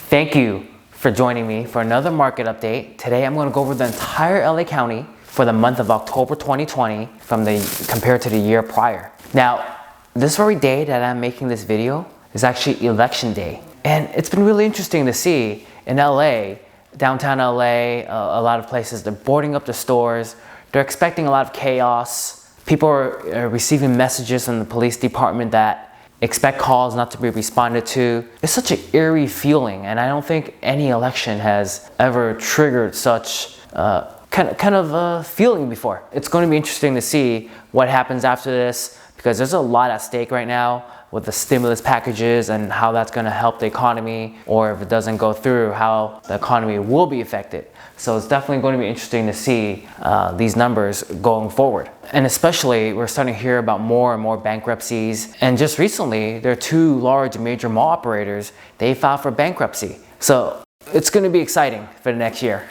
Thank you for joining me for another market update. Today I'm going to go over the entire LA County for the month of October 2020 compared to the year prior. Now, this very day that I'm making this video is actually election day. And it's been really interesting to see in LA, downtown LA, a lot of places, they're boarding up the stores. They're expecting a lot of chaos. People are receiving messages from the police department that expect calls not to be responded to. It's such an eerie feeling, and I don't think any election has ever triggered such kind of feeling before. It's going to be interesting to see what happens after this, because there's a lot at stake right now with the stimulus packages and how that's going to help the economy, or if it doesn't go through, how the economy will be affected. So it's definitely going to be interesting to see these numbers going forward. And especially, we're starting to hear about more and more bankruptcies. And just recently, there are two large major mall operators, they filed for bankruptcy. So it's going to be exciting for the next year.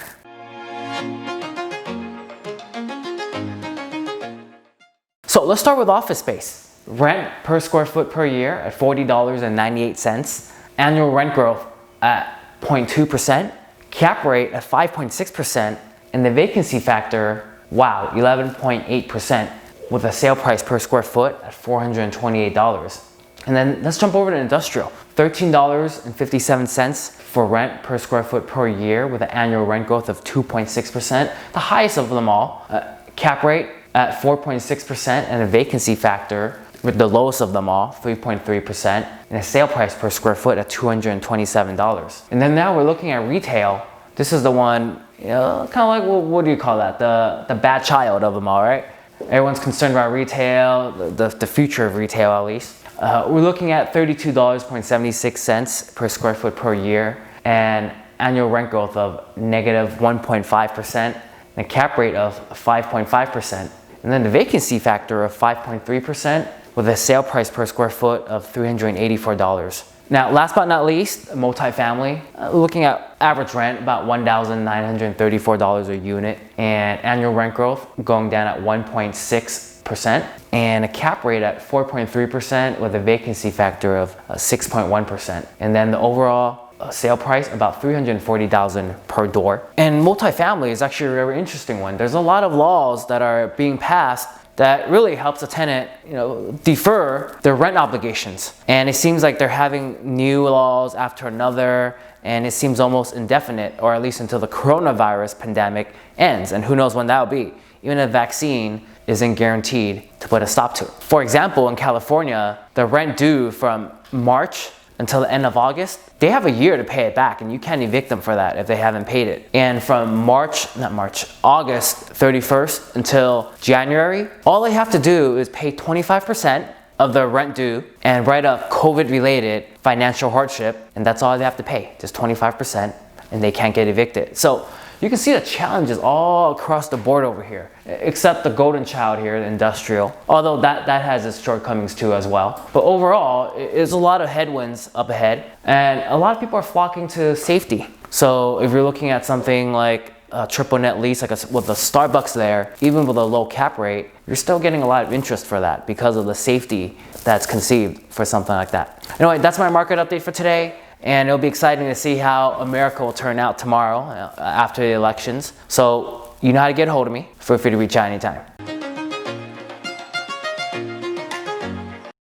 So let's start with office space. Rent per square foot per year at $40.98. Annual rent growth at 0.2%. Cap rate at 5.6%. And the vacancy factor, wow, 11.8%, with a sale price per square foot at $428. And then let's jump over to industrial. $13.57 for rent per square foot per year, with an annual rent growth of 2.6%, the highest of them all. Cap rate at 4.6%, and a vacancy factor with the lowest of them all, 3.3%, and a sale price per square foot at $227. And then now we're looking at retail. This is the one, kind of like, what do you call that? The bad child of them all, right? Everyone's concerned about retail, the future of retail at least. We're looking at $32.76 per square foot per year, and annual rent growth of negative 1.5%, and a cap rate of 5.5%. And then the vacancy factor of 5.3%, with a sale price per square foot of $384. Now, last but not least, multifamily. Looking at average rent, about $1,934 a unit, and annual rent growth going down at 1.6%, and a cap rate at 4.3%, with a vacancy factor of 6.1%. And then the overall sale price about $340,000 per door. And multifamily is actually a very interesting one. There's a lot of laws that are being passed that really helps a tenant, defer their rent obligations. And it seems like they're having new laws after another, and it seems almost indefinite, or at least until the coronavirus pandemic ends. And who knows when that'll be. Even a vaccine isn't guaranteed to put a stop to it. For example, in California, the rent due from March until the end of August, they have a year to pay it back, and you can't evict them for that if they haven't paid it. And from August 31st until January, all they have to do is pay 25% of their rent due and write up COVID-related financial hardship, and that's all they have to pay, just 25%, and they can't get evicted. So you can see the challenges all across the board over here, except the golden child here, the industrial, although that has its shortcomings too as well. But overall, there's a lot of headwinds up ahead, and a lot of people are flocking to safety. So if you're looking at something like a triple net lease, like with the Starbucks there, even with a low cap rate, you're still getting a lot of interest for that because of the safety that's conceived for something like that. Anyway, that's my market update for today. And it'll be exciting to see how America will turn out tomorrow after the elections. So you know how to get a hold of me. Feel free to reach out anytime.